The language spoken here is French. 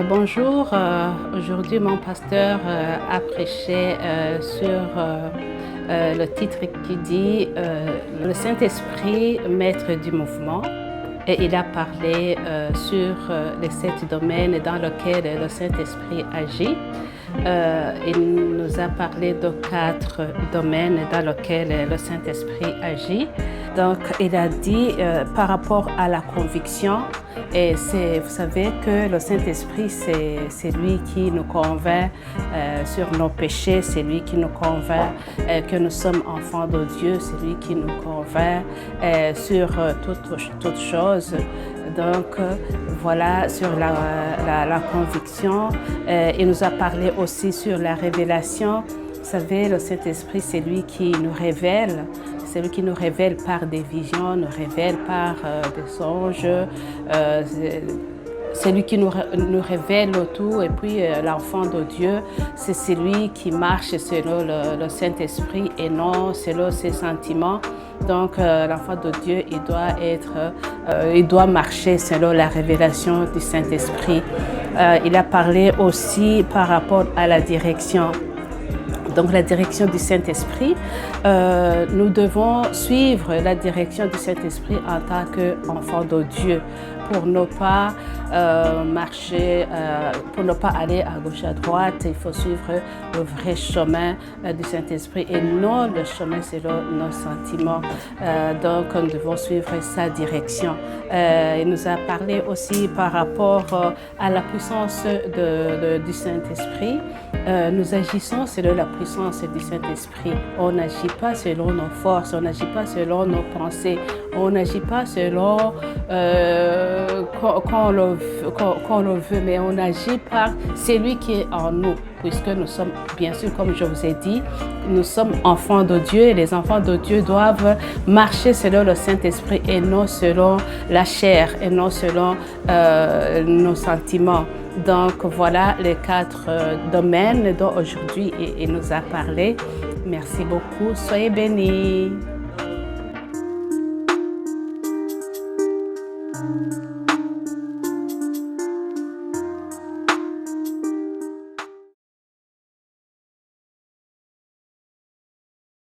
Bonjour, aujourd'hui mon pasteur a prêché sur le titre qui dit Le Saint-Esprit, maître du mouvement. Et il a parlé sur les 7 domaines dans lesquels le Saint-Esprit agit. Il nous a parlé de 4 domaines dans lesquels le Saint-Esprit agit. Donc, il a dit par rapport à la conviction, et vous savez que le Saint-Esprit, c'est lui qui nous convainc sur nos péchés, c'est lui qui nous convainc que nous sommes enfants de Dieu, c'est lui qui nous convainc sur toutes choses. Donc, voilà, sur la conviction. Il nous a parlé aussi sur la révélation. Vous savez, le Saint-Esprit, c'est lui qui nous révèle. C'est lui qui nous révèle par des visions, nous révèle par des songes. C'est lui qui nous révèle tout. Et puis, l'enfant de Dieu, c'est celui qui marche selon le Saint-Esprit et non selon ses sentiments. Donc, l'enfant de Dieu, il doit marcher selon la révélation du Saint-Esprit. Il a parlé aussi par rapport à la direction. Donc, la direction du Saint-Esprit, nous devons suivre la direction du Saint-Esprit en tant qu'enfants de Dieu pour ne pas marcher, pour ne pas aller à gauche, à droite. Il faut suivre le vrai chemin du Saint-Esprit et non le chemin selon nos sentiments. Donc, nous devons suivre sa direction. Il nous a parlé aussi par rapport à la puissance du Saint-Esprit. Nous agissons selon la puissance du Saint-Esprit. On n'agit pas selon nos forces, on n'agit pas selon nos pensées, on n'agit pas selon qu'on le veut, mais on agit par celui qui est en nous, puisque nous sommes, bien sûr, comme je vous ai dit, nous sommes enfants de Dieu et les enfants de Dieu doivent marcher selon le Saint-Esprit et non selon la chair et non selon nos sentiments. Donc voilà les 4 domaines dont aujourd'hui il nous a parlé. Merci beaucoup, soyez bénis.